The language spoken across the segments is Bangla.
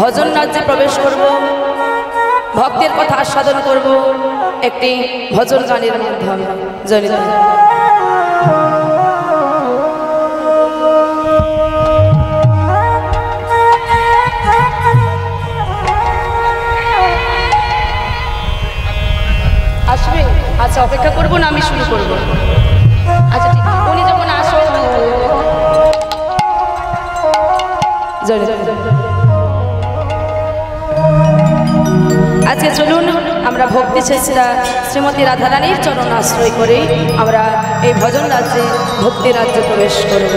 ভজন রাজ্যে প্রবেশ করব, ভক্তের কথা আস্বাদন করব একটি ভজন গানের মাধ্যমে। জনিত আসবে? আচ্ছা, অপেক্ষা করবো না, আমি শুরু করব। আচ্ছা ঠিক, উনি যখন আসো। আজকে চলুন আমরা ভক্তি শেষরা শ্রীমতী রাধারানীর চরণ আশ্রয় করে আমরা এই ভজন রাজ্যে ভক্তি রাজ্যে প্রবেশ করব।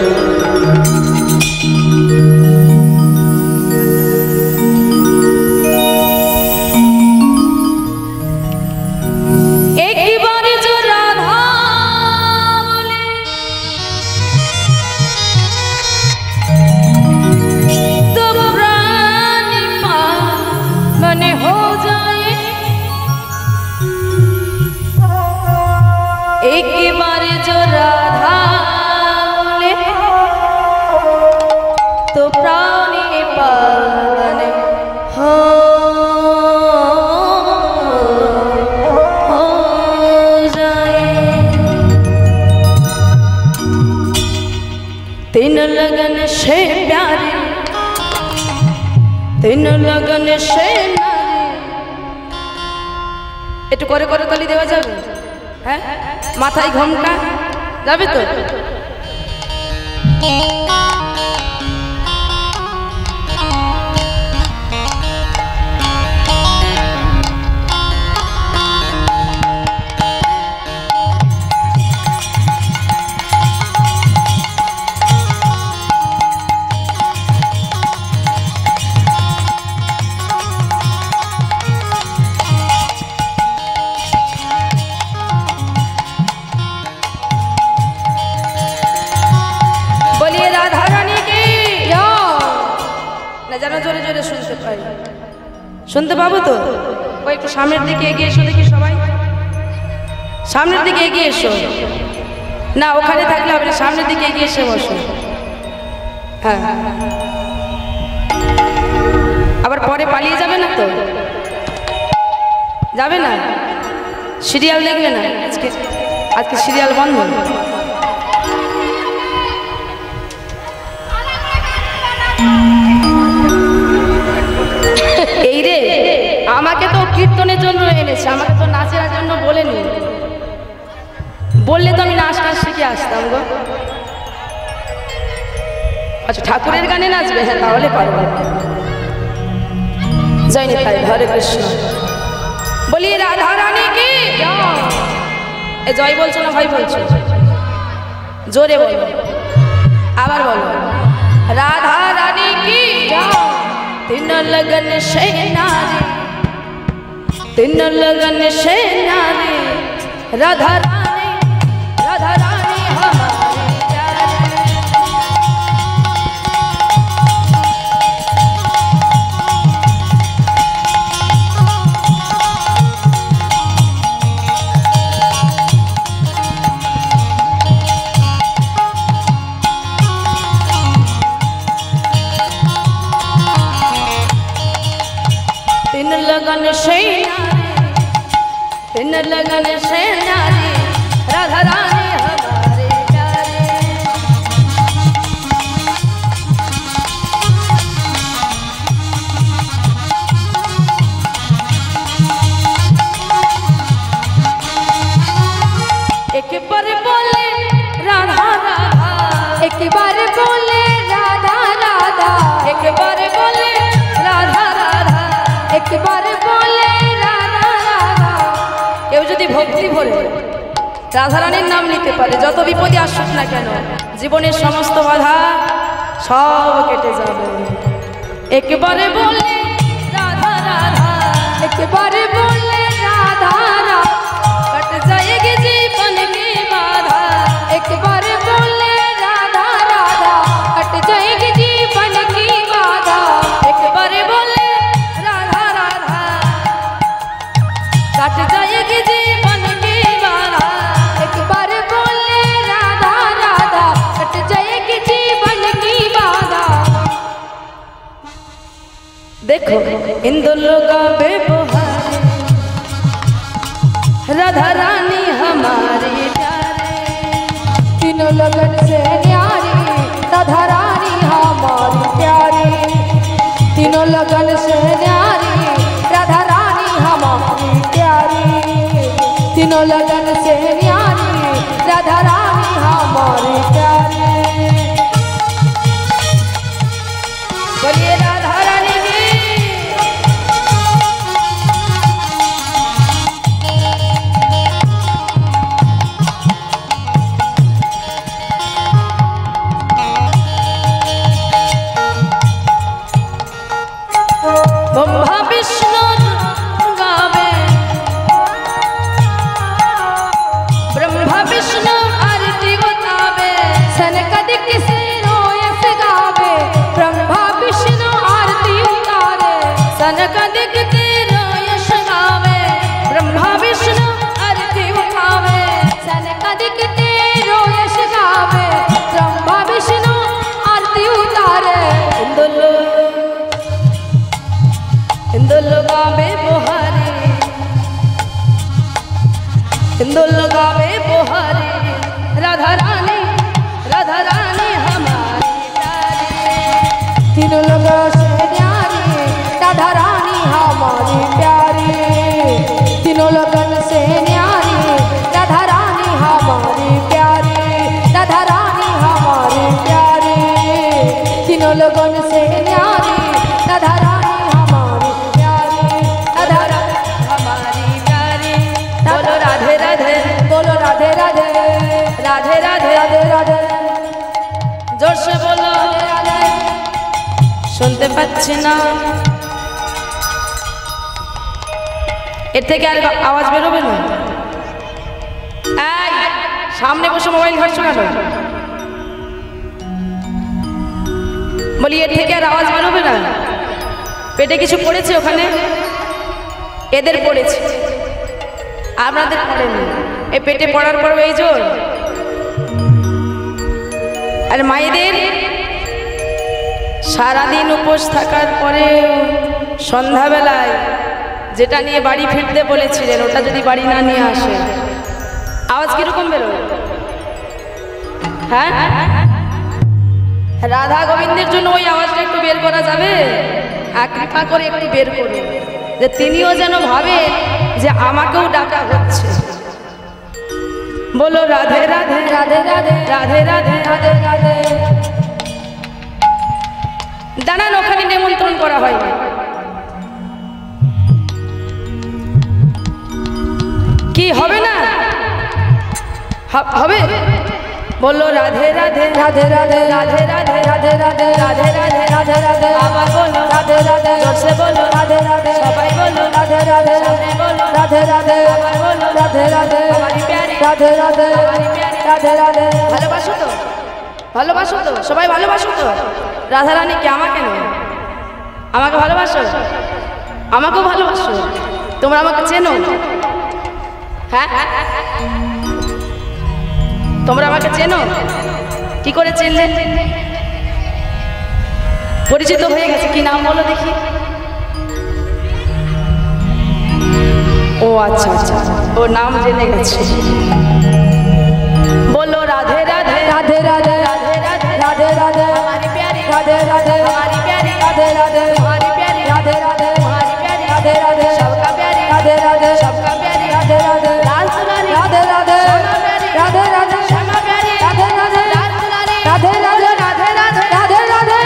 तीन लगन से प्यारे, तीन लगन से नारे। একটু করে করে তালি দেওয়া যাবে? হ্যাঁ, মাথায় ঘোমটা যাবে তো? জোরে জোরে শুনতে পাই, শুনতে পাবো তো? ওই একটু সামনের দিকে এগিয়ে এসো দেখি, সবাই সামনের দিকে এগিয়ে এসো। না, ওখানে থাকলে হবে না, সামনের দিকে এগিয়ে এসে বসো। হ্যাঁ, আবার পরে পালিয়ে যাবে না তো? যাবে না? সিরিয়াল দেখবে না আজকে? আজকে সিরিয়াল বন্ধ। এই রে, আমাকে তো কীর্তনের জন্য এনেছে, আমাকে তো নাচের জন্য বলেনি। বললে তো আমি নাচ টাচ শিখে আসতাম গো। আচ্ছা, ঠাকুরের গানে নাচবে? হ্যাঁ, তাহলে পারবো। জয় নিতাই, হরে কৃষ্ণ। বলি রাধা রানী কি জয়। জয় বলছো না ভাই বলছো? জোরে বলো, আবার বলো, রাধা রানী কি জয়। तीन लगन से नारी, तीन लगन से नारी, राधा रानी, राधा रानी हमारी प्यारी। तीन लगन से नारी, तीन लगन से नारी, राधा रानी हमारे प्यारे। एक बार बोले राधा राधा, एक बार बोले राधा राधा, एक बार बोले राधा राधा, एक बार बोले राधा राधा। কেউ যদি ভক্তি ভরে রাধারানীর নাম নিতে পারে, যত বিপদে আসুক না কেন, জীবনের সমস্ত বাধা সব কেটে যাবে। একবারে বলে রাধা রাধা, একবারে বলে রাধা রাধা, कट जाएगी जीवन की बाधा। একবারে বলে রাধা রাধা, कट जाएगी जीवन की बाधा। একবারে বলে রাধা রাধা, कट जाएगी जीवन की बाधा। একবারে বলে রাধা রাধা, कट जाएगी जीवन की बाधा। देखो इंदुल का व्यवहार राधा रानी हमारी प्यारे, तीनों लगन से न्यारी राधा रानी हमारी प्यारी, तीनों लगन से न्यारी राधा रानी हमारी प्यारी, तीनों लगन से न्यारी राधा रानी हमारी प्यारी। बोलिए राधा रानी की। ब्रह्मा विष्णु गावे, ब्रह्मा विष्णु आरती उतावे, सनकदिक से रोयस गावे, ब्रह्मा विष्णु आरती उतारे, सनकदिक तेरो यश गावे, ब्रह्मा विष्णु आरती उठावे, सनकदिक तेरो यश गावे, ब्रह्मा विष्णु आरती उतारे। इंदुल गावे बोहारी, इंदुल गावे बोहारी राधा रानी हमारी प्यारी, तीनों लगन से न्यारी राधा रानी हमारी प्यारी, तीनों लगन से न्यारी राधा रानी हमारी प्यारी, राधा रानी हमारी प्यारी, तीनों लगन से न्यारी राधा रानी हमारी प्यारी, राधा रानी हमारी प्यारी। बोलो राधे राधे, बोलो राधे राधे, राधे राधे, राधे राधे, जोर से बोलो, राधे শুনতে পাচ্ছি না। এর থেকে আর আওয়াজ বেরোবে না। এই সামনে বসে মোবাইল ঘাটছো কেন? বলি এর থেকে আর আওয়াজ বেরোবে না। পেটে কিছু পড়েছে ওখানে? এদের পড়েছে, আপনাদের পড়েনি। এই পেটে পড়ার পর এই জোর। আর মায়েদের সারাদিন উপোস থাকার পরে সন্ধ্যাবেলায় যেটা নিয়ে বাড়ি ফিরতে বলেছিলেন ওটা যদি বাড়ি না নিয়ে আসে, আওয়াজ কিরকম বেরোবে? হ্যাঁ, রাধা গোবিন্দের জন্য ওই আওয়াজটা একটু বের করা যাবে? কৃপা করে একটু বের করুন, যে তিনিও যেন ভাবে যে আমাকেও ডাকা হচ্ছে। বলো রাধে রাধে, রাধে রাধে, রাধে রাধে, রাধে রাধে। দাঁড়ান, ওখানে নিমন্ত্রণ করা হয়নি। কি হবে না? হবে। বললো রাধে রাধে, রাধে রাধে, রাধে রাধে, রাধে রাধে, রাধে রাধে, রাধে রাধে, আবার বলো রাধে রাধে, জোরসে বলো রাধে রাধে, সবাই বলো রাধে রাধে, সামনে বলো রাধে রাধে, আবার বলো রাধে রাধে, हमारी प्यारी, রাধে রাধে, हमारी प्यारी। রাধে রাধে। ভালোবাসো তো? ভালোবাসো তো? সবাই ভালোবাসো তো? রাধা রানী কে? আমাকে নয়, আমাকে ভালোবাসো? আমাকেও ভালোবাসো? তোমরা আমাকে চেনো? হ্যাঁ, তোমরা আমাকে চেনো? কি করে চিনলে? পরিচিত হয়ে গেছে। কি নাম বলো দেখি? ও আচ্ছা আচ্ছা, ও নাম জেনে গেছে। बोलो राधे राधे, राधे राधे, राधे राधे, राधे राधे, हमारी प्यारी, राधे राधे, हमारी प्यारी, राधे राधे, हमारी प्यारी, राधे राधे, हमारी प्यारी, राधे राधे, सबका प्यारी, राधे राधे, सबका प्यारी, राधे राधे, लाल दुलारी, राधे राधे, श्यामा प्यारी, राधे राधे, श्यामा प्यारी, राधे राधे, लाल दुलारी, राधे राधे, राधे राधे, राधे राधे,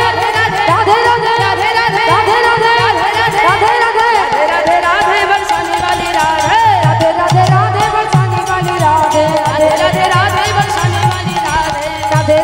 राधे राधे, राधे राधे, राधे राधे, राधे राधे, राधे राधे, राधे राधे, राधे बरसाने वाली राधे, राधे राधे, राधे बरसाने वाली राधे, राधे राधे, राधे बरसाने वाली राधे, राधे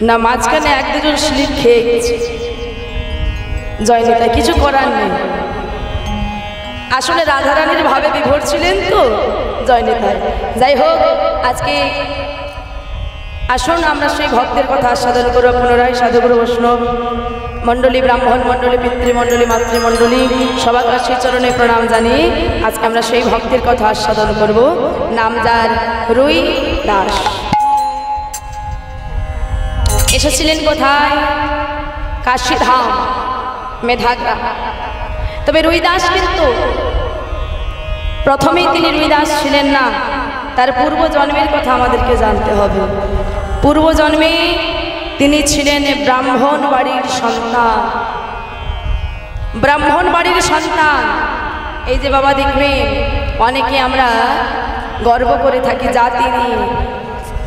না মাঝখানে এক দুজন স্লিপ খেয়ে গেছে জয়নিতাই, কিছু করার নেই। আসলে রাধারানীর ভাবে বিভোর ছিলেন তো জয়নিতাই। যাই হোক, আজকে আসুন আমরা সেই ভক্তের কথা আস্বাদন করব। পুনরায় সাধুগুরু বৈষ্ণব মণ্ডলী, ব্রাহ্মণ মণ্ডলী, পিতৃমণ্ডলী, মাতৃমণ্ডলী সবার কাছে চরণে প্রণাম জানিয়ে আজকে আমরা সেই ভক্তের কথা আস্বাদন করব। নাম যার রুই দাস। এসেছিলেন কোথায়? কাশীধাম, মেধাগ্রাম। তবে রুইদাস কিন্তু প্রথমেই তিনি রুইদাস ছিলেন না, তার পূর্ব জন্মের কথা আমাদেরকে জানতে হবে। পূর্ব জন্মে তিনি ছিলেন ব্রাহ্মণ বাড়ির সন্তান। ব্রাহ্মণ বাড়ির সন্তান। এই যে বাবা দেখবেন, অনেকে আমরা গর্ব করে থাকি জাতি নিয়ে,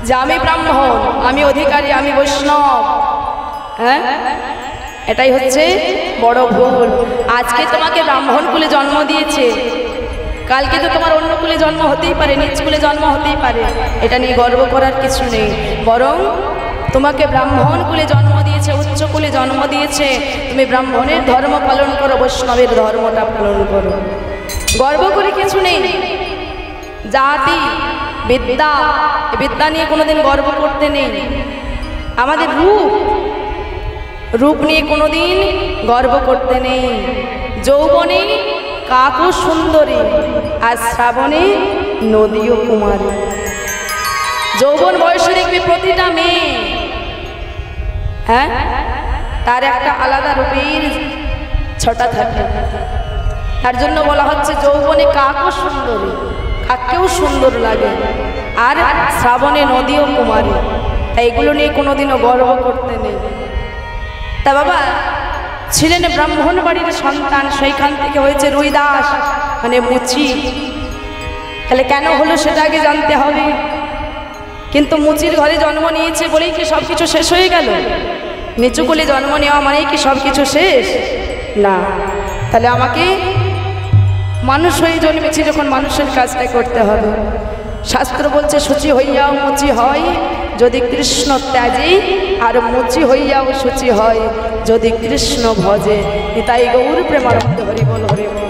যে আমি ব্রাহ্মণ, আমি অধিকারী, আমি বৈষ্ণব। হ্যাঁ, এটাই হচ্ছে বড় ভুল। আজকে তোমাকে ব্রাহ্মণ কুলে জন্ম দিয়েছে, কালকে তো তোমার অন্য কুলে জন্ম হতেই পারে, নিজ কুলে জন্ম হতেই পারে। এটা নিয়ে গর্ব করার কিছু নেই, বরং তোমাকে ব্রাহ্মণ কুলে জন্ম দিয়েছে, উচ্চ কুলে জন্ম দিয়েছে, তুমি ব্রাহ্মণের ধর্ম পালন করো, বৈষ্ণবের ধর্মটা পালন করো। গর্ব করে কিছু নেই। জাতি, বিদ্যা, বিদ্যা নিয়ে কোনোদিন গর্ব করতে নেই। আমাদের রূপ নিয়ে কোনোদিন গর্ব করতে নেই। যৌবনে কাকু সুন্দরী, আর শ্রাবণে নদীও কুমারী। যৌবন বয়সে দেখবে প্রতিটা মেয়ে, হ্যাঁ, তার একটা আলাদা রূপের ছটা থাকে। তার জন্য বলা হচ্ছে যৌবনে কাকু সুন্দরী, কাককেও সুন্দর লাগে, আর শ্রাবণে নদীও কুমারী। তাই এগুলো নিয়ে কোনোদিনও গর্ব করতে নেই। তা বাবা ছিলেন ব্রাহ্মণ বাড়ির সন্তান, সেইখান থেকে হয়েছে রুইদাস, মানে মুচি। তাহলে কেন হলো সেটা আগে জানতে হবে। কিন্তু মুচির ঘরে জন্ম নিয়েছে বলেই কি সব কিছু শেষ হয়ে গেল? নিচু কুলে জন্ম নেওয়া মানেই কি সব কিছু শেষ? না। তাহলে আমাকে মানুষ হয়ে জন্মেছি যখন, মানুষের কাজটাই করতে হবে। শাস্ত্র বলছে শুচি হইয়াও মুচি হয় যদি কৃষ্ণ ত্যাজে, আর মুচি হইয়াও শুচি হয় যদি কৃষ্ণ ভজে। তাই গৌর প্রেমানন্দ হরি বল, হরি বল।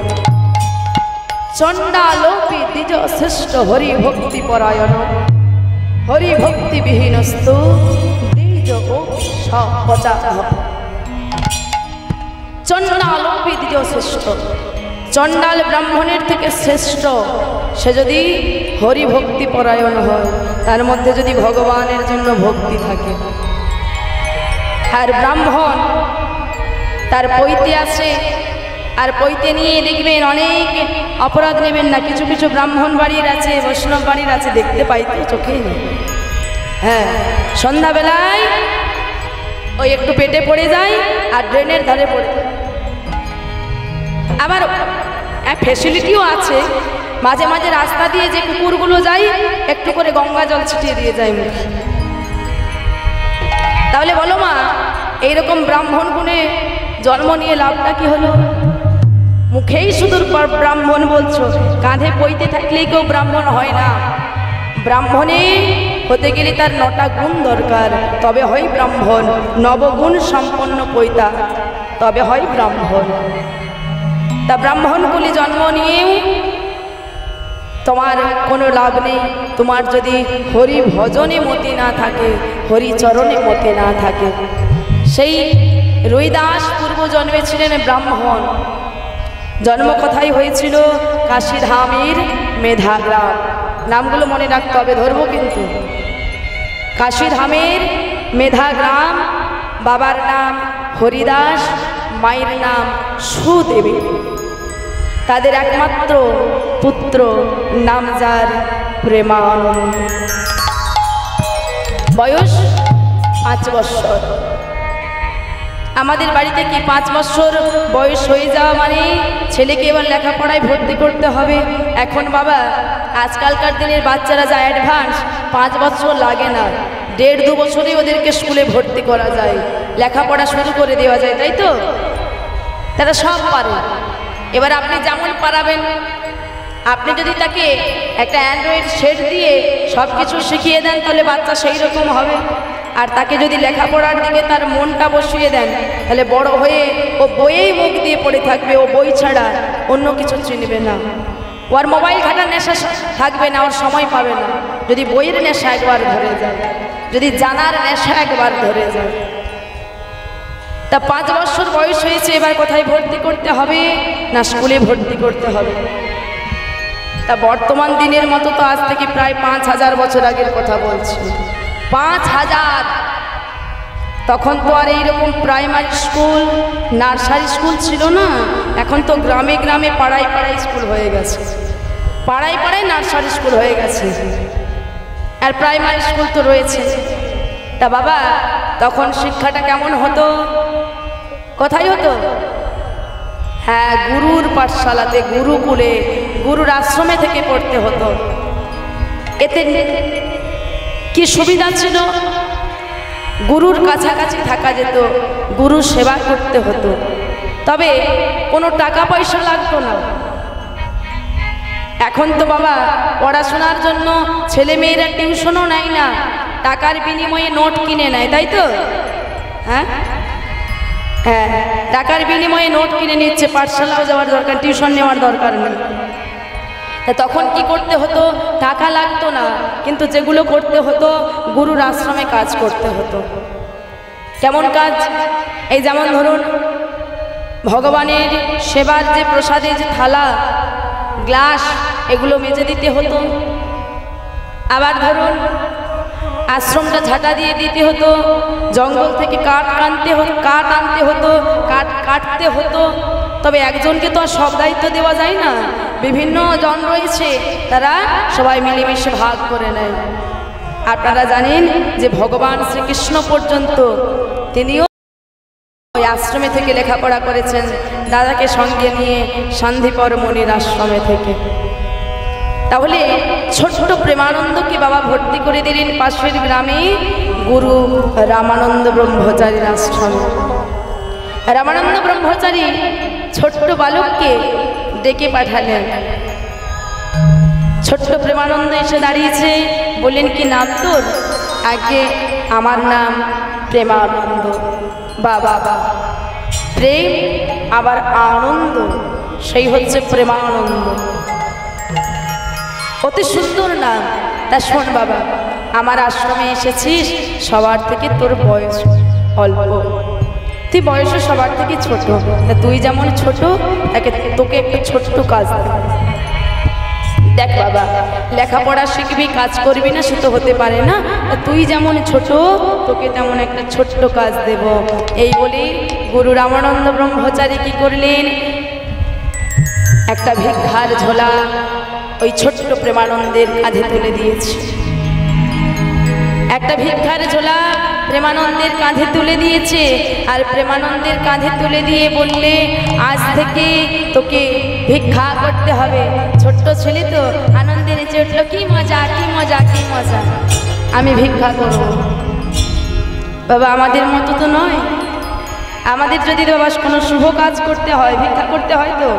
চণ্ডালোপি দ্বিজ শ্রেষ্ঠ হরি ভক্তি পরায়ণ, হরি ভক্তি বিহীনস্তু দ্বিজ সপচার। চণ্ডালোপি দ্বিজ শ্রেষ্ঠ, চণ্ডাল ব্রাহ্মণের থেকে শ্রেষ্ঠ। সে যদি হরি ভক্তি পরায়ণ হয়, তার মধ্যে যদি ভগবানের জন্য ভক্তি থাকে। আর ব্রাহ্মণ তার পৈতে আছে, আর পৈতে নিয়ে দেখবেন অনেক অপরাধ নেবেন না। কিছু কিছু ব্রাহ্মণ বাড়ির আছে, বৈষ্ণব বাড়ির আছে, দেখতে পাই তো চোখে। হ্যাঁ, সন্ধ্যাবেলায় ওই একটু পেটে পড়ে যায় আর ড্রেনের ধারে পড়ে যায়। আবার ফ্যাসিলিটিও আছে, মাঝে মাঝে রাস্তা দিয়ে যে কুকুরগুলো যায় একটু করে গঙ্গা জল ছিটিয়ে দিয়ে যায় মুখে। তাহলে বলো মা, এইরকম ব্রাহ্মণ গুণে জন্ম নিয়ে লাভটা কি হলো? মুখেই শুধু ব্রাহ্মণ বলছো, কাঁধে পইতে থাকলেই কেউ ব্রাহ্মণ হয় না। ব্রাহ্মণে হতে গেলে তার 9টা গুণ দরকার, তবে হয় ব্রাহ্মণ। নবগুণ সম্পন্ন পৈতা, তবে হয় ব্রাহ্মণ। তা ব্রাহ্মণ কুলে জন্ম নিয়েও তোমার কোনো লাভ নেই। তোমার যদি হরি ভজনে মতি না থাকে, হরি চরণে মতি না থাকে। সেই রুইদাস পূর্ব জন্মে ছিলেন ব্রাহ্মণ। জন্ম কোথায় হয়েছিল? কাশীধামের মেধাগ্রাম। নামগুলো মনে রাখতে হবে, ধরবো কিন্তু। কাশীধামের মেধাগ্রাম। বাবার নাম হরিদাস, মায়ের নাম সুদেবী। তাদের একমাত্র পুত্র, নাম যার প্রেমানন্দ। বয়স 5 বৎসর। আমাদের বাড়িতে কি 5 বৎসর বয়স হয়ে যাওয়া মানে ছেলেকে এবার লেখাপড়ায় ভর্তি করতে হবে? এখন বাবা আজকালকার দিনের বাচ্চারা যা অ্যাডভান্স, 5 বৎসর লাগে না, 1.5-2 বছরেই ওদেরকে স্কুলে ভর্তি করা যায়, লেখাপড়া শুরু করে দেওয়া যায়, তাই তো? তারা সব পারে। এবার আপনি যেমন পারাবেন, আপনি যদি তাকে একটা অ্যান্ড্রয়েড সেট দিয়ে সব কিছু শিখিয়ে দেন, তাহলে বাচ্চা সেই রকম হবে। আর তাকে যদি লেখাপড়ার দিকে তার মনটা বসিয়ে দেন, তাহলে বড় হয়ে ও বইয়েই মুখ দিয়ে পড়ে থাকবে, ও বই ছাড়া অন্য কিছু চিনবে না। ওর মোবাইল ঘাটার নেশা থাকবে না, ওর সময় পাবে না। যদি বইয়ের নেশা একবার ধরে যায়, যদি জানার নেশা একবার ধরে যায়। তা 5 বছর বয়স হয়েছে, এবার কোথায় ভর্তি করতে হবে? না স্কুলে ভর্তি করতে হবে। তা বর্তমান দিনের মতো তো আজ থেকে প্রায় 5000 বছর আগের কথা বলছি, 5000। তখন তো আর এইরকম প্রাইমারি স্কুল, নার্সারি স্কুল ছিল না। এখন তো গ্রামে গ্রামে, পাড়ায় পাড়ায় স্কুল হয়ে গেছে, পাড়ায় পাড়ায় নার্সারি স্কুল হয়ে গেছে, আর প্রাইমারি স্কুল তো রয়েছে। তা বাবা, তখন শিক্ষাটা কেমন হতো? কোথায় হতো? হ্যাঁ, গুরুর পাঠশালাতে, গুরুকুলে, গুরুর আশ্রমে থেকে পড়তে হতো। এতে কি সুবিধা ছিল? গুরুর কাছাকাছি থাকা যেত, গুরু সেবা করতে হতো, তবে কোনো টাকা পয়সা লাগতো না। এখন তো বাবা পড়াশোনার জন্য ছেলে মেয়েরা টিউশনও নেয় না, টাকার বিনিময়ে নোট কিনে নেয়, তাই তো? হ্যাঁ হ্যাঁ, টাকার বিনিময়ে নোট কিনে নিচ্ছে, পাঠশালাও যাওয়ার দরকার, টিউশন নেওয়ার দরকার নেই। তখন কি করতে হতো? টাকা লাগতো না, কিন্তু যেগুলো করতে হতো গুরুর আশ্রমে কাজ করতে হতো। কেমন কাজ? এই যেমন ধরুন, ভগবানের সেবার যে প্রসাদের যে থালা, গ্লাস, এগুলো মেজে দিতে হতো। আবার ধরুন, আশ্রমটা ঝাঁটা দিয়ে দিতে হতো, জঙ্গল থেকে কাঠ আনতে হতো, কাঠ কাটতে হতো। তবে একজনকে তো আর সব দায়িত্ব দেওয়া যায় না, বিভিন্ন জন রয়েছে, তারা সবাই মিলেমিশে ভাগ করে নেয়। আপনারা জানেন যে ভগবান শ্রীকৃষ্ণ পর্যন্ত তিনিও ওই আশ্রমে থেকে লেখাপড়া করেছেন, দাদাকে সঙ্গে নিয়ে শান্তিপর মুনির আশ্রমে থেকে। তাহলে ছোট্ট প্রেমানন্দকে বাবা ভর্তি করে দিলেন পাশের গ্রামে গুরু রামানন্দ ব্রহ্মচারীর আশ্রমে। রামানন্দ ব্রহ্মচারী ছোট্ট বালককে ডেকে পাঠালেন। ছোট্ট প্রেমানন্দ এসে দাঁড়িয়েছে, বললেন, কি নাম তোর? আগে আমার নাম প্রেমানন্দ। বাবা, প্রেম আবার আনন্দ, সেই হচ্ছে প্রেমানন্দ। অতি সুন্দর নাম। তা শোন বাবা, আমার আশ্রমে এসেছিস, সবার থেকে তোর বয়স অল্প, তুই বয়সে সবার থেকে ছোট। তা তুই যেমন ছোট, তোকে একটা ছোট্ট কাজ দেখ বাবা, লেখাপড়া শিখবি, কাজ করবি না, সে তো হতে পারে না। তুই যেমন ছোট, তোকে তেমন একটা ছোট্ট কাজ দেব। এই বলে গুরু রামানন্দ ব্রহ্মচারী কি করলেন? একটা ভিক্ষার ঝোলা ওই ছোট্ট প্রেমানন্দের কাঁধে তুলে দিয়েছে। একটা ভিক্ষার ঝোলা প্রেমানন্দের কাঁধে তুলে দিয়েছে, আর প্রেমানন্দের কাঁধে তুলে দিয়ে বললে, আজ থেকে তোকে ভিক্ষা করতে হবে। ছোট্ট ছেলে তো আনন্দে নেচে উঠলো, কি মজা, কি মজা, কি মজা, আমি ভিক্ষা করব। বাবা আমাদের মতো তো নয়, আমাদের যদি বাবা কোনো শুভ কাজ করতে হয়, ভিক্ষা করতে হয় তো,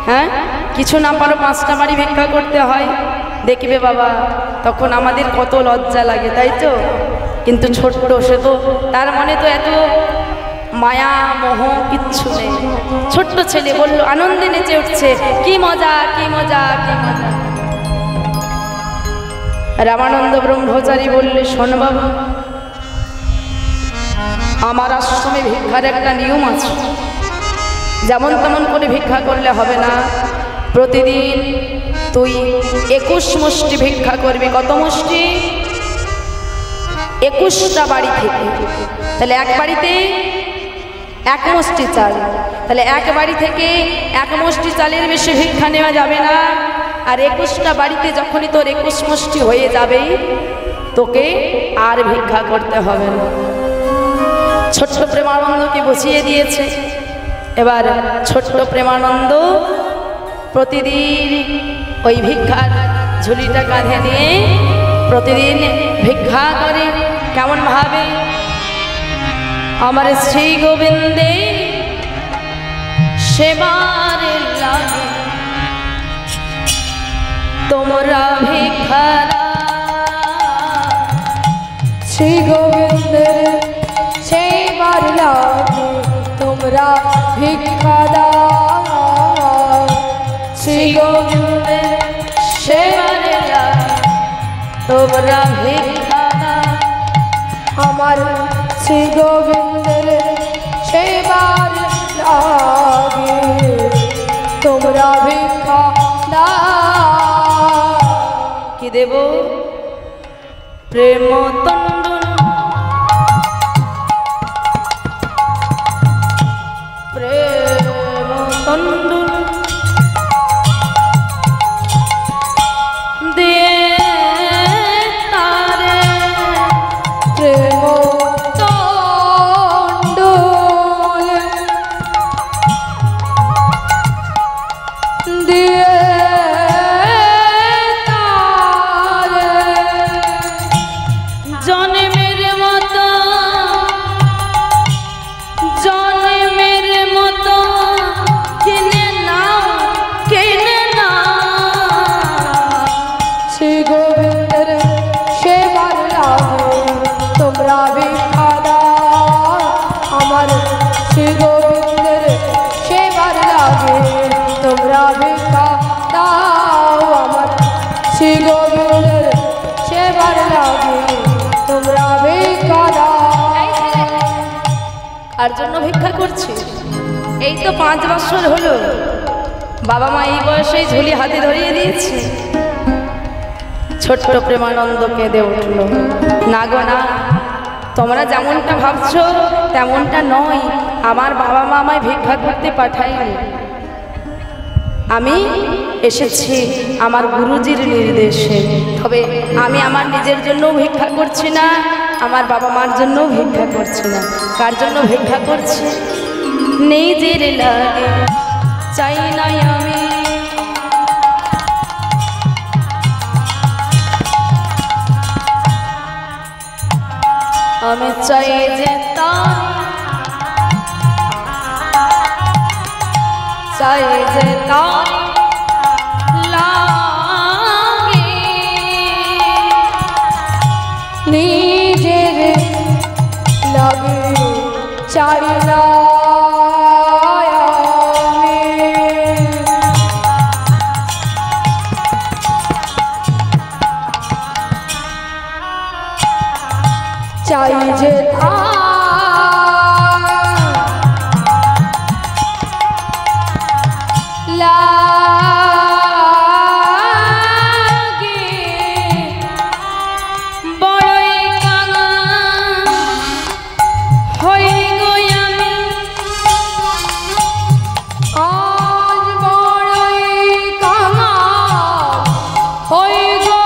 হ্যাঁ, কিছু না পারো 5টা বাড়ি ভিক্ষা করতে হয়, দেখবে বাবা তখন আমাদের কত লজ্জা লাগে, তাই তো? কিন্তু ছোট্ট, সে তো তার মনে তো এত মায়া মোহ কিচ্ছু নেই। ছোট্ট ছেলে বলল, আনন্দে নেচে উঠছে, কি মজা, কি মজা, কি মজা। রামানন্দ ব্রহ্মচারী বললে, শোন বাবা, আমার আশ্রমে ভিক্ষার একটা নিয়ম আছে। যেমন তেমন করে ভিক্ষা করলে হবে না। প্রতিদিন তুই 21 মুষ্টি ভিক্ষা করবি। কত মুষ্টি? 21টা বাড়ি থেকে। তাহলে এক বাড়িতে 1 মুষ্টি চাল, তাহলে এক বাড়ি থেকে 1 মুষ্টি চালের বেশি ভিক্ষা নেওয়া যাবে না। আর 21টা বাড়িতে যখনই তোর 21 মুষ্টি হয়ে যাবে, তোকে আর ভিক্ষা করতে হবে না। ছোট্ট প্রেমানন্দকে বসিয়ে দিয়েছে। এবার ছোট্ট প্রেমানন্দ প্রতিদিন ওই ভিক্ষার ঝুলিটা কাঁধে নিয়ে প্রতিদিন ভিক্ষা করে। কেমন ভাবে? আমার শ্রী গোবিন্দে সেবার লাগে তোমরা ভিক্ষা শ্রী গোবিন্দের সেবার লাগে তোমরা ভিক্ষা দাও। শ্রী গোবিন্দের সেবার লাগে তোমরা ভিক্ষা দাও। আমার শ্রী গোবিন্দের সেবার লাগে তোমরা ভিক্ষা দাও। কি দেব? প্রেম তন্ডুল, প্রেম তন্ডুল দিয়ে তারে প্রেম তন্ডুল দিয়ে তারে জন্মের মতো, জন্মের মতো কিনে নাও, কিনে নাও। শ্রী গোবিন্দের সেবার লাগে তোমরা ভিক্ষা দাও। আমার শ্রী গোবিন্দের সেবার লাগে তোমরা ভিক্ষা দাও। আমার শ্রী গোবিন্দের সেবার লাগে তোমরা ভিক্ষা দাও। কার জন্য ভিক্ষা করছি? এই তো 5 বছর হলো বাবা মা এই বয়সেই ঝুলি হাতে ধরিয়ে দিয়েছে। ছোট্ট প্রেমানন্দ কেঁদে উঠল, না গো না, তোমরা যেমনটা ভাবছো তেমনটা নয়। আমার বাবা মা আমায় ভিক্ষা করতে পাঠায়নি, আমি এসেছি আমার গুরুজির নির্দেশে। তবে আমি আমার নিজের জন্যও ভিক্ষা করছি না, আমার বাবা মার জন্যও ভিক্ষা করছি না। কার জন্য ভিক্ষা করছি? নিজের লাগে চাই নাই আমি, আমি চাই যে তার, চাই যে তার লাগে নিজের লাগে চাই না আমি। চাই যে লাগে বড়ই কাঙা হই গো আমি, আজ বড়ই কাঙা হই গো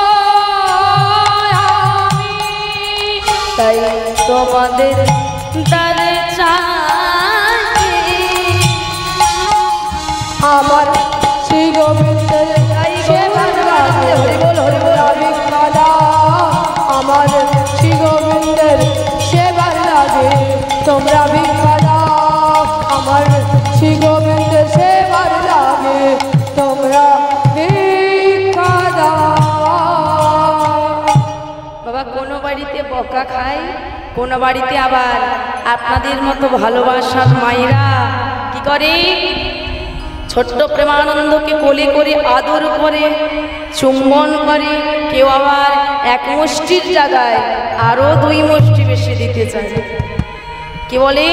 আমি। তাই তোমাদের দ্বারে চাই আমার শ্রী গোবিন্দের সেবার লাগে তোমরা ভিক্ষা দাও। আমার শ্রী গোবিন্দের সেবার লাগে তোমরা ভিক্ষা দাও। আমার শ্রী গোবিন্দের সেবার লাগে তোমরা ভিক্ষা দাও। বাবা, কোনো বাড়িতে বকা খায়, কোনো বাড়িতে আবার আপনাদের মতো ভালোবাসার মায়েরা কি করে, ছোট্ট প্রেমানন্দকে কোলে করে আদর করে, চুম্বন করে। কেউ আবার 1 মুষ্টির জায়গায় আরও 2 মুষ্টি বেশি দিতে চায়। কি বলে,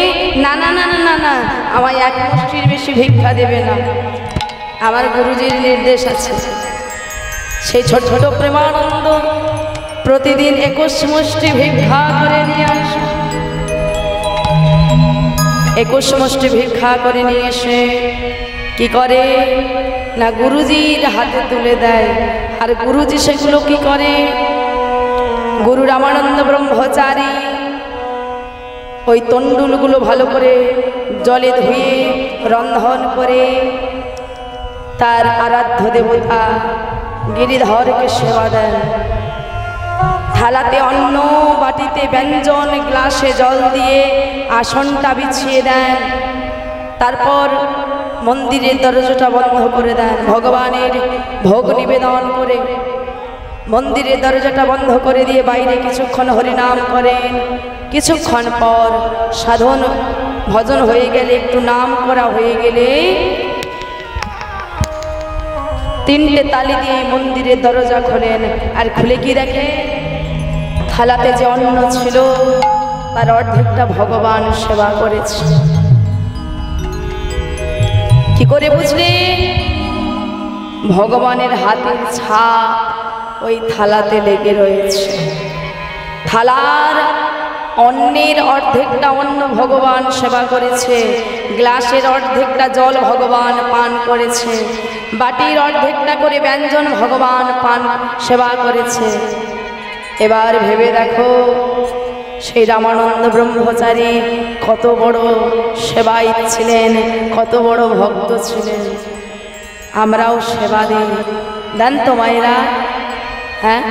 না না না না না না, আমার 1 মুষ্টির বেশি ভিক্ষা দেবে না, আমার গুরুজির নির্দেশ আছে। সেই ছোট্ট প্রেমানন্দ প্রতিদিন 21 মুষ্টি ভিক্ষা করে নিয়ে আসে। 21 মুষ্টি ভিক্ষা করে নিয়ে এসে কি করে না গুরুজির হাতে তুলে দেয়। আর গুরুজি সেগুলো কি করে, গুরু রামানন্দ ব্রহ্মচারী ওই তন্ডুলগুলো ভালো করে জলে ধুয়ে রন্ধন করে তার আরাধ্য দেবতা গিরিধরকে সেবা দেন। থালাতে অন্ন, বাটিতে ব্যঞ্জন, গ্লাসে জল দিয়ে আসনটা বিছিয়ে দেন। তারপর মন্দিরের দরজাটা বন্ধ করে দেন। ভগবানের ভোগ নিবেদন করে মন্দিরের দরজাটা বন্ধ করে দিয়ে বাইরে কিছুক্ষণ হরিনাম করেন। কিছুক্ষণ পর সাধন ভজন হয়ে গেলে, একটু নাম করা হয়ে গেলে, 3টে তালি দিয়ে মন্দিরের দরজা খোলেন। আর খুলে কি দেখে? থালাতে যে অন্ন ছিল তার অর্ধেকটা ভগবান সেবা করেছে। কি করে বুঝলে? ভগবানের হাতের ছাপ ওই থালাতে লেগে রয়েছে। থালার অন্নের অর্ধেকটা অন্ন ভগবান সেবা করেছে, গ্লাসের অর্ধেকটা জল ভগবান পান করেছে, বাটির অর্ধেকটা করে ব্যঞ্জন ভগবান পান সেবা করেছে। এবার ভেবে দেখো, সেই রামানন্দ ব্রহ্মচারী কত বড় সেবায়িত ছিলেন, কত বড় ভক্ত ছিলেন। আমরাও সেবা দিই, দেন তো মায়েরা? হ্যাঁ,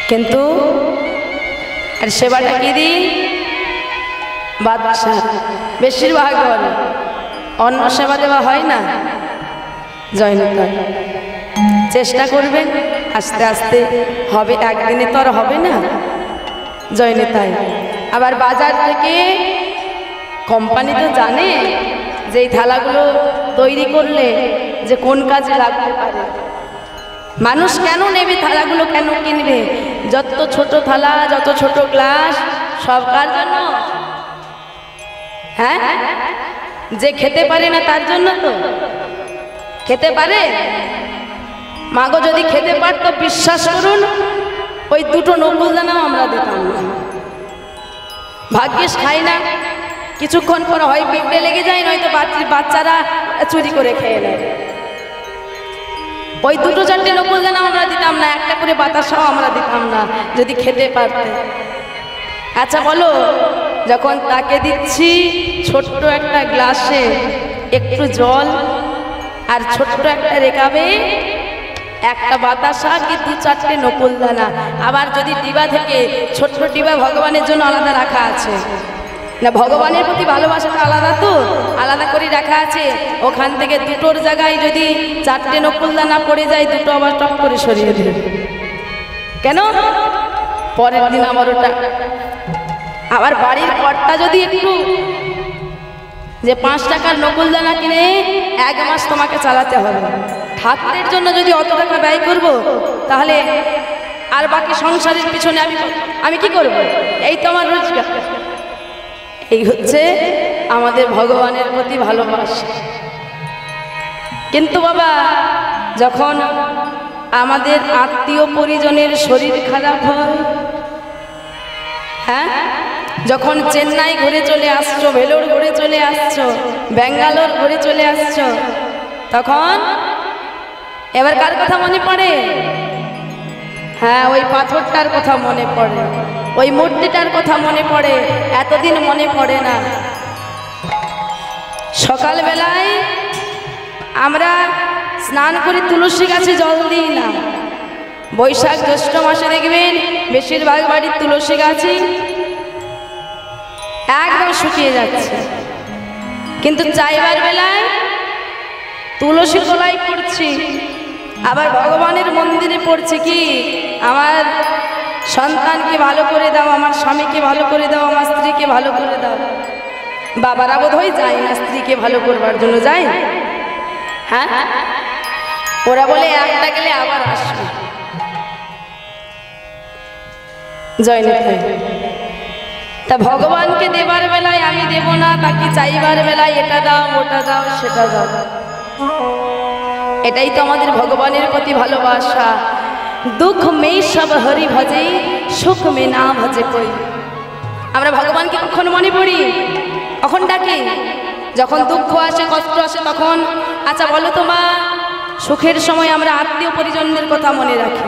কিন্তু আর সেবাটা কি দিই? বাদশা বেশিরভাগ বলে অন্ন সেবা দেওয়া হয় না। জয়নিতা চেষ্টা করবেন, আস্তে আস্তে হবে, একদিনে তো আর হবে না। জয়নিতাই আবার বাজার থেকে কোম্পানি তো জানে যে এই থালাগুলো তৈরি করলে যে কোন কাজে লাগতে পারে। মানুষ কেন নেবে থালাগুলো, কেন কিনবে? যত ছোট থালা, যত ছোট গ্লাস, সব কার জন্য? হ্যাঁ, যে খেতে পারে না তার জন্য তো। খেতে পারে? মাগো যদি খেতে পারতো, বিশ্বাস করুন ওই 2টো নকুলদানাও আমরা দিতাম না। ভাগ্যিস খাই না, কিছুক্ষণ পর হয় পিঁপড়ে লেগে যায়, নয়তো বাচ্চারা চুরি করে খেয়ে নেয়। ওই 2-4টে নকুলদানা আমরা দিতাম না, একটা করে বাতাসাও আমরা দিতাম না যদি খেতে পারতে। আচ্ছা বলো, যখন তাকে দিচ্ছি ছোট্ট একটা গ্লাসে একটু জল আর ছোট্ট একটা রেকাবে একটা বাতাসা কি 2-4টে নকুলদানা, আবার যদি ডিবা থেকে ছোট্ট ডিবা ভগবানের জন্য আলাদা রাখা আছে না, ভগবানের প্রতি ভালোবাসাটা আলাদা তো, আলাদা করে রাখা আছে। ওখান থেকে 2টোর জায়গায় যদি 4টে নকুলদানা পড়ে যায়, 2টো আবার টপ করে সরিয়ে দেবে। কেন? পরের দিন আমার ওটা। আবার বাড়ির কর্তা যদি একটু যে 5 টাকার নকুলদানা কিনে 1 মাস তোমাকে চালাতে হবে, ঠাকুরের জন্য যদি অত টাকা ব্যয় করব, তাহলে আর বাকি সংসারের পিছনে আমি কি করব? এই তো আমার রোজগার। এই হচ্ছে আমাদের ভগবানের প্রতি ভালোবাসা। কিন্তু বাবা, যখন আমাদের আত্মীয় পরিজনের শরীর খারাপ হয়, হ্যাঁ, যখন চেন্নাই ঘুরে চলে আসছো, ভেলোর ঘুরে চলে আসছো, ব্যাঙ্গালোর ঘুরে চলে আসছো, তখন এবার কার কথা মনে পড়ে? হ্যাঁ, ওই পাথরটার কথা মনে পড়ে, ওই মূর্তিটার কথা মনে পড়ে। এতদিন মনে পড়ে না। সকালবেলায় আমরা স্নান করে তুলসী গাছে জল দিই না। বৈশাখ জ্যৈষ্ঠ মাসে দেখবেন বেশিরভাগ বাড়ির তুলসী গাছই একদম শুকিয়ে যাচ্ছে, কিন্তু চাইবার বেলায় তুলসী তলায় পড়ছি, আবার ভগবানের মন্দিরে পড়ছি কি, আমার সন্তানকে ভালো করে দাও, আমার স্বামীকে ভালো করে দাও, আমার স্ত্রীকে ভালো করে দাও। বাবারা বোধ হয় যায় না স্ত্রীকে ভালো করবার জন্য, যায়? হ্যাঁ, ওরা বলে একটা গেলে আবার আসবে। জয় নিতাই। তা ভগবানকে দেবার বেলায় আমি দেব না, তাকে চাইবার বেলায় এটা দাও, ওটা দাও, সেটা দাও। এটাই তো আমাদের ভগবানের প্রতি ভালোবাসা। দুঃখ মে সব হরি ভজে, সুখ মে না ভজে কই। আমরা ভগবানকে কখন মনে পড়ি? কখন ডাকি? যখন দুঃখ আসে, কষ্ট আসে, তখন। আচ্ছা বলো তো মা, সুখের সময় আমরা আত্মীয় পরিজনদের কথা মনে রাখি।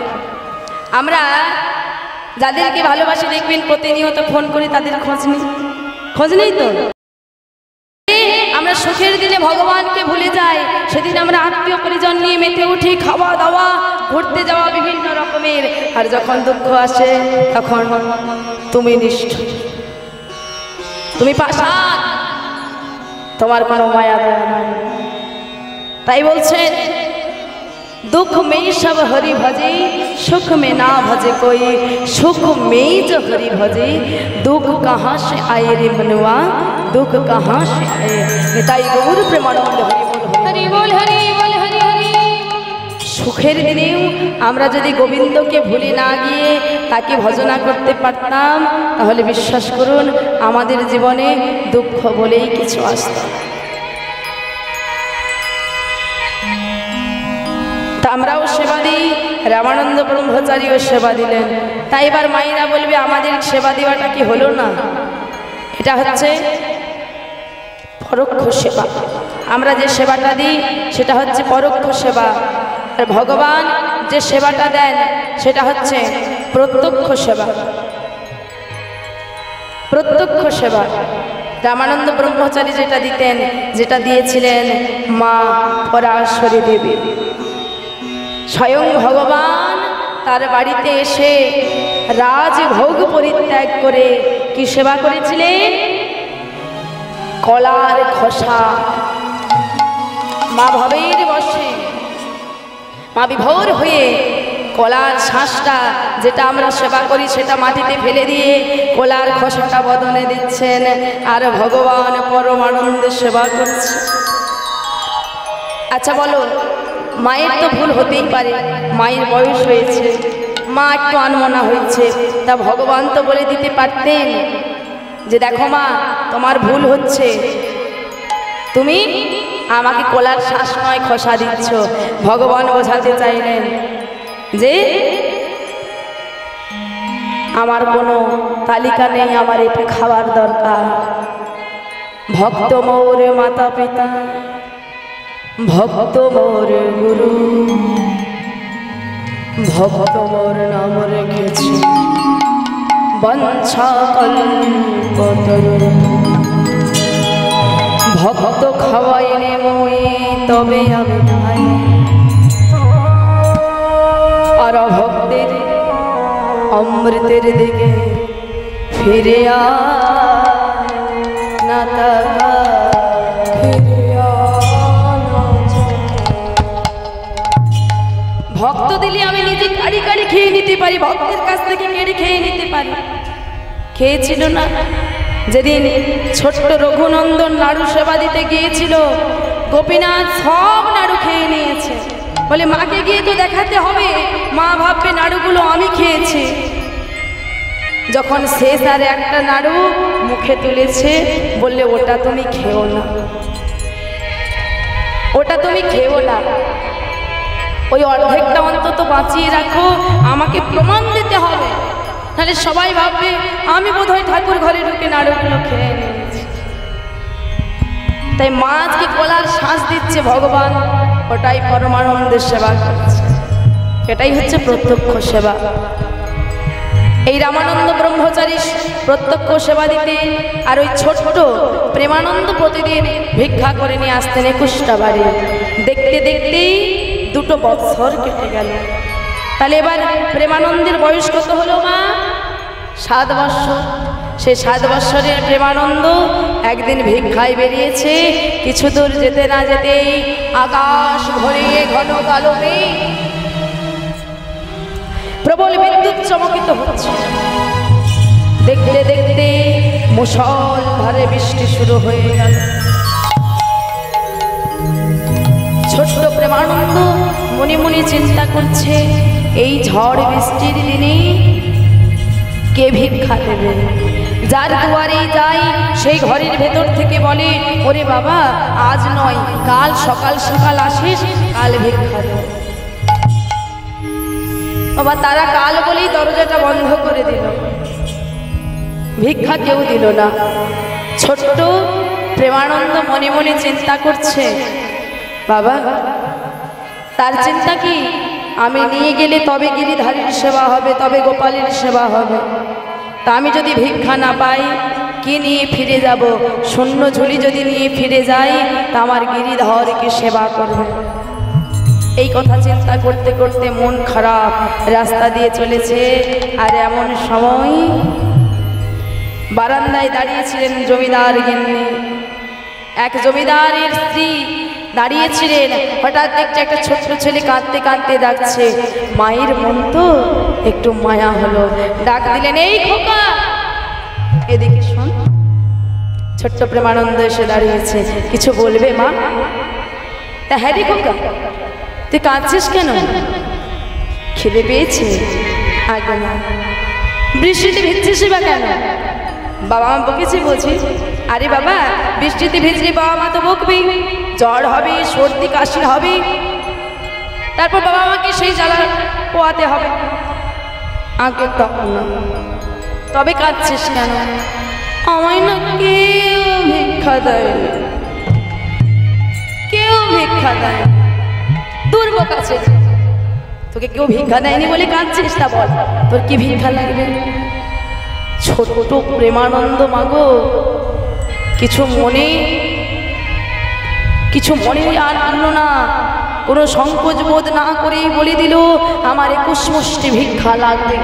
আমরা যাদেরকে ভালোবাসি দেখবেন প্রতিনিয়ত ফোন করে তাদের খোঁজ নেই তো। আমরা সুখের দিনে ভগবানকে ভুলে যাই, সেদিন আমরা আত্মীয় পরিজন নিয়ে মেতে উঠি, খাওয়া দাওয়া, ঘুরতে যাওয়া, বিভিন্ন রকমের। আর যখন দুঃখ আসে তখন তুমি নিষ্ঠুর, তুমি পাষাণ, তোমার কোনো মায়া দয়া নাই। তাই বলছেন दुख में सब हरि भजे सुख में ना भजे कोई सुख में जो हरि भजे दुख कहाँ से आए रे मनवा दुख कहाँ से आए निताई गौर प्रेमानंद हरि बोल हरि बोल हरि हरि সুখের দিনেও আমরা যদি গোবিন্দকে ভুলে না গিয়ে তাকে ভজনা করতে পারতাম তাহলে বিশ্বাস করুন আমাদের জীবনে দুঃখ বলেই কিছু আসত তা আমরাও সেবা দিই রামানন্দ ব্রহ্মচারীও সেবা দিলেন তাই এবার মায়েরা বলবে আমাদের সেবা দেওয়াটা কি হলো না এটা হচ্ছে পরোক্ষ সেবা আমরা যে সেবাটা দিই সেটা হচ্ছে পরোক্ষ সেবা আর ভগবান যে সেবাটা দেন সেটা হচ্ছে প্রত্যক্ষ সেবা প্রত্যক্ষ সেবা রামানন্দ ব্রহ্মচারী যেটা দিতেন যেটা দিয়েছিলেন মা পরাশরী দেবী স্বয়ং ভগবান তার বাড়িতে এসে রাজভোগ পরিত্যাগ করে কি সেবা করেছিলেন কলার খোসা মা ভবের বসে মা বিভোর হয়ে কলার শ্বাসটা যেটা আমরা সেবা করি সেটা মাটিতে ফেলে দিয়ে কলার খোসাটা বদনে দিচ্ছেন আর ভগবান পরমানন্দে সেবা করছে আচ্ছা বলো মায়ের তো ভুল হতেই পারে মায়ের বয়স হয়েছে মা একটু আনমনা হয়েছে তা ভগবান তো বলে দিতে পারতেন যে দেখো মা তোমার ভুল হচ্ছে তুমি আমাকে কলার শ্বাস নয় খোসা দিচ্ছ ভগবান বোঝাতে চাইলেন যে আমার কোনো তালিকা নেই আমার এটা খাওয়ার দরকার ভক্ত মোর মাতা পিতা ভক্ত মোর গুরু ভক্ত মোর নাম রেখেছি বঞ্ছা কল্পতরু ভক্ত খাওয়াইনে মই তবে আমি খাই আর ভক্তের অমৃতের দিকে ফিরে না তাকা ভক্ত দিলে আমি নিজে কাড়ি কাড়ি খেয়ে নিতে পারি ভক্তের কাছ থেকে কেড়ে খেয়ে নিতে পারি খেয়েছিল না যেদিন ছোট্ট রঘুনন্দন নাড়ু সেবা দিতে গিয়েছিল গোপীনাথ সব নাড়ু খেয়ে নিয়েছে বলে মাকে গিয়ে তো দেখাতে হবে মা ভাববে নাড়ুগুলো আমি খেয়েছি যখন শেষ আর একটা নাড়ু মুখে তুলেছে বললে ওটা তুমি খেও না ওটা তুমি খেও না ওই অর্ধেকটা অন্তত বাঁচিয়ে রাখো আমাকে প্রমাণ দিতে হবে তাহলে সবাই ভাববে আমি বোধহয় ঠাকুর ঘরে ঢুকে নাড়ুগুলো খেয়ে নিয়েছি তাই মা আজকে কলার শ্বাস দিচ্ছে ভগবান ওটাই পরমানন্দের সেবা করছে এটাই হচ্ছে প্রত্যক্ষ সেবা এই রামানন্দ ব্রহ্মচারী প্রত্যক্ষ সেবা দিতে আর ওই ছোট্ট প্রেমানন্দ প্রতিদিন ভিক্ষা করে নিয়ে আসতেন 21টা বাড়ি দেখতে দেখতেই 2 বছর কেটে গেল তাহলে এবার প্রেমানন্দের বয়স কত হলো মা 7 বছর সেই 7 বছরের প্রেমানন্দ একদিন ভিক্ষায় বেরিয়েছে কিছু দূর যেতে না যেতেই আকাশ ভরে ঘন কালো মেঘ প্রবল বিদ্যুৎ চমকিত হচ্ছে দেখতে দেখতে মুষলধারে বৃষ্টি শুরু হয়ে গেল ছোট্ট প্রেমানন্দ মনে মনে চিন্তা করছে এই ঝড় বৃষ্টির দিনে কে ভিক্ষা দেবে যার দুয়ারে যাই সেই ঘরের ভেতর থেকে বলে ওরে বাবা আজ নয় কাল সকাল সকাল আসিস কাল ভিক্ষা দেব বাবা তারা কাল বলেই দরজাটা বন্ধ করে দিল ভিক্ষা কেউ দিল না ছোট্ট প্রেমানন্দ মনে মনে চিন্তা করছে বাবা তার চিন্তা কি আমি নিয়ে গেলে তবে গিরিধারীর সেবা হবে তবে গোপালের সেবা হবে তা আমি যদি ভিক্ষা না পাই কি নিয়ে ফিরে যাব শূন্য ঝুলি যদি নিয়ে ফিরে যাই তা আমার গিরিধরকে সেবা করবে এই কথা চিন্তা করতে করতে মন খারাপ রাস্তা দিয়ে চলেছে আর এমন সময় বারান্দায় দাঁড়িয়েছিলেন জমিদার গিন্নি এক জমিদারের স্ত্রী দাঁড়িয়েছিলেন, হঠাৎ দেখছে একটা ছোট্ট ছেলে কাঁদতে কাঁদতে যাচ্ছে। মায়ের মন তো একটু মায়া হলো, ডাক দিলেন, এই খোকা এদিকে শোন। ছোট্ট প্রেমানন্দ এসে দাঁড়িয়েছে, কিছু বলবে মা? তা হ্যাঁ রে খোকা, তুই কাঁদছিস কেন? খিদে পেয়েছে? আগে না। বৃষ্টিতে ভিজছিস বা কেন? বাবা মা বকেছি বলছি। আরে বাবা, বৃষ্টিতে ভিজলে বাবা মা তো বকবেই, জ্বর হবে, সর্দি কাশি হবে, তারপর বাবা মাকে সেই জ্বালা পোয়াতে হবে। আগে তখন না। তবে কাঁদছিস কেন? আমায় না কেউ ভিক্ষা দেয়, কেউ ভিক্ষা দেয়। দুর্ভোগ আছে, তোকে কেউ ভিক্ষা দেয়নি বলে কাঁদছিস? না বল, তোর কি ভিক্ষা লাগবে? ছোট প্রেমানন্দ মাগো কিছু মনে আনলো না, কোনো সংকোচ বোধ না করেই বলে দিল, আমার 21 মুষ্টি ভিক্ষা লাগবে।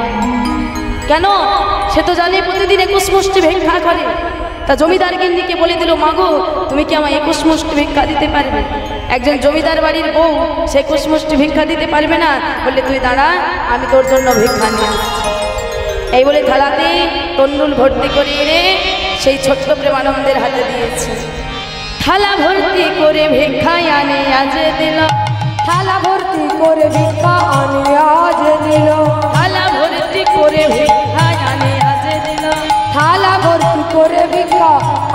কেন? সে তো জানে প্রতিদিন 21 মুষ্টি ভিক্ষা করে। তা জমিদার গিন্নিকে বলে দিল, মাগো তুমি কি আমায় 21 মুষ্টি ভিক্ষা দিতে পারবে? একজন জমিদার বাড়ির বউ, সে 21 মুষ্টি ভিক্ষা দিতে পারবে না? বললে তুই দাঁড়া, আমি তোর জন্য ভিক্ষা নিয়ে আসছি। এই বলে থালাতে তন্ডুল ভর্তি করে এনে সেই ছোট্ট প্রেমানন্দের হাতে দিয়েছে। থালা ভর্তি করে ভিক্ষা আনে আজ দিল, থালা ভর্তি করে ভিক্ষা আনে আজ দিল, থালা ভর্তি করে ভিক্ষা আনে আজ দিল, থালা ভর্তি করে ভিক্ষা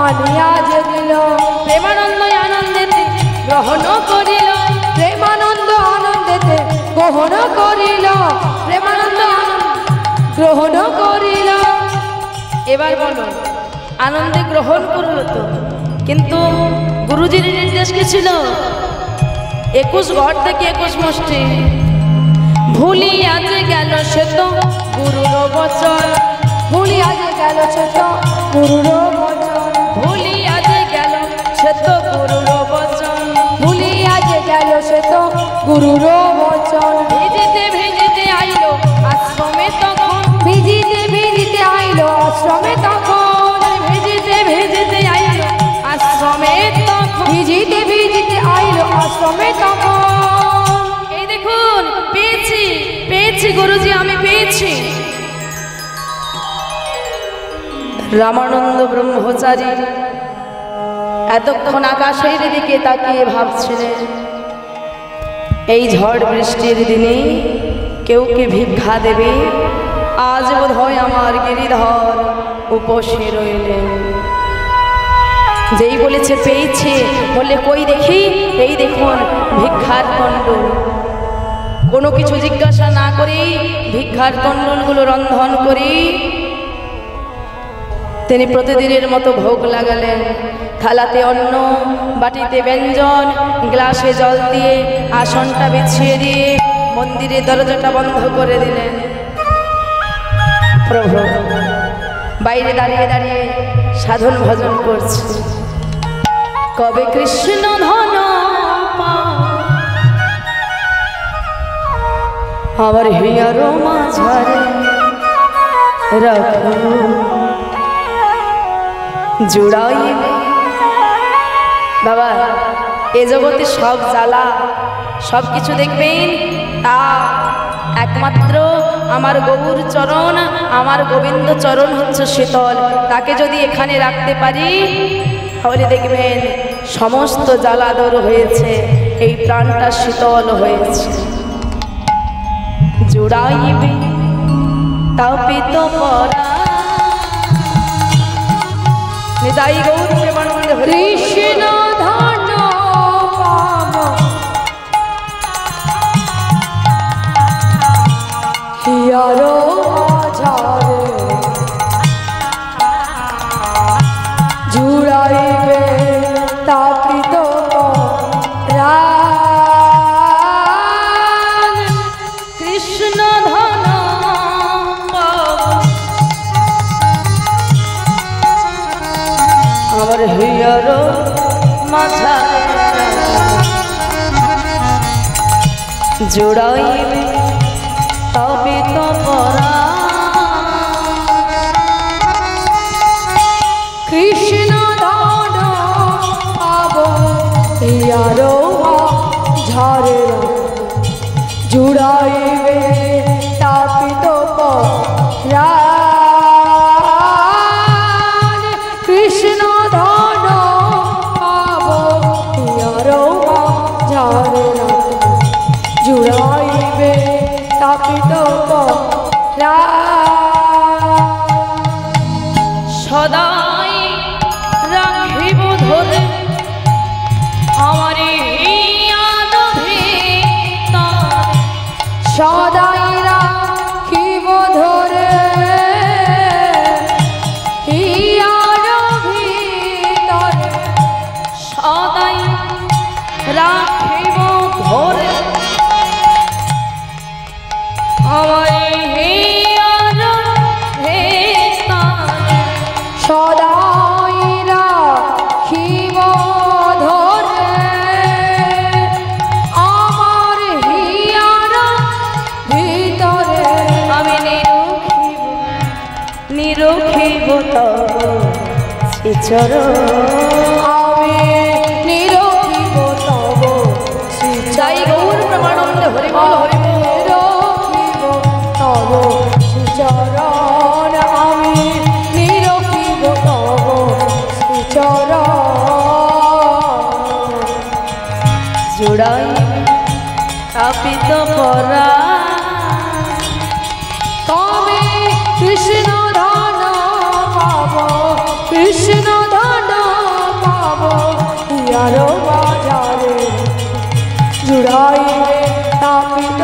আনে আজ দিল। প্রেমানন্দ আনন্দেতে গ্রহণ করিল, প্রেমানন্দ আনন্দেতে গ্রহণ করিল, প্রেমানন্দ গ্রহণ করিল। এবার বলো, আনন্দে গ্রহণ করলো তো, কিন্তু গুরুজির নির্দেশ কি ছিল? 21 ঘর থেকে 21 মুষ্টি। ভুলি আজ গেল সে তো গুরুর বচন, ভুলি আজ গেল সে তো গুরুর বচন, ভুলি আজ গেল সে তো গুরুর বচন, ভুলি আজ গেল সে তো গুরুর বচন। ভিজিতে ভিজিতে আইলো আশ্রমে তখন, ভিজিতে ভিজিতে আইলো আশ্রমে তখন, ভিজিতে ভিজিতে আইলো আশ্রমে তখন, ভিজিতে ভিজিতে আইলো আশ্রমে তখন। এই দেখুন, পেয়েছি পেয়েছি গুরুজি, আমি পেয়েছি। রামানন্দ ব্রহ্মচারী এতক্ষণ আকাশের দিকে তাকিয়ে ভাবছিলেন, এই ঝড় বৃষ্টির দিনে কেউ কি ভিক্ষা দেবে? আজ বোধ হয় আমার গিরিধর উপসে রইলেন। যেই বলেছে পেয়েছে, বললে কই দেখি, এই দেখুন ভিক্ষার তণ্ডল। কোনো কিছু জিজ্ঞাসা না করেই ভিক্ষার তণ্ডলগুলো রন্ধন করি তিনি প্রতিদিনের মতো ভোগ লাগালেন। থালাতে অন্ন, বাটিতে ব্যঞ্জন, গ্লাসে জল দিয়ে আসনটা বিছিয়ে দিয়ে মন্দিরের দরজাটা বন্ধ করে দিলেন। প্রভু বাইরে দাঁড়িয়ে দাঁড়িয়ে সাধন ভজন করছে, কবে কৃষ্ণ ধন আমার হিয়ার মাঝারে রাখো জুড়াইবে। বাবা, এ জগতে সব জ্বালা সব কিছু দেখবেন, তা একমাত্র আমার গৌর চরণ, আমার গোবিন্দ চরণ হচ্ছে শীতল। তাকে যদি এখানে রাখতে পারি তাহলে দেখবেন সমস্ত জ্বালা দূর হয়েছে, এই প্রাণটা শীতল হয়েছে। জুড়াইবে তাপিত পরা নিতাই গৌর প্রেমানন্দ কৃষ্ণ ধন পাব হিয়ার মাঝারে জুড়াইবে তাপিত প্রাণ। কৃষ্ণ ধন আমার হিয়ার মাঝারে জোড়াইবে তবে তো পরা। কৃষ্ণ ধন পাব হিয়ার জুড়াইবে তাপিত প্রাণ কৃষ্ণ ধন পাব হিয়ারো মাঝারে জুড়াইবে তাপিত সদাই রাখিব ধরে আমারে সদাই রাখিব ধরে হিয়ার ভিতরে সদাই রাখিব ধরে আমারে হিয়ার ভিতরে সদাই রাখিব ধরে আমার হিয়ার ভিতরে আমি নিরখিব তব শ্রীচরণ আমি নিরখিব তব জয় গৌর প্রেমানন্দে হরি বল হরি বল। নিরখিব তব শ্রীচরণ আমি নিরখিব তব শ্রীচরণ জোড়াই তাপিত পরা তবে কৃষ্ণ ধন পাব কৃষ্ণ ধন পাব হিয়ারো বাজারে জুড়াইবে তাপিত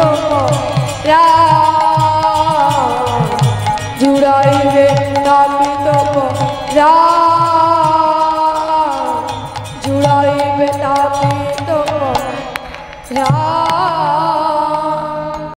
প্রাণ জুড়াইবে তাপিত প্রাণ জুড়াইবে তাপিত প্রাণ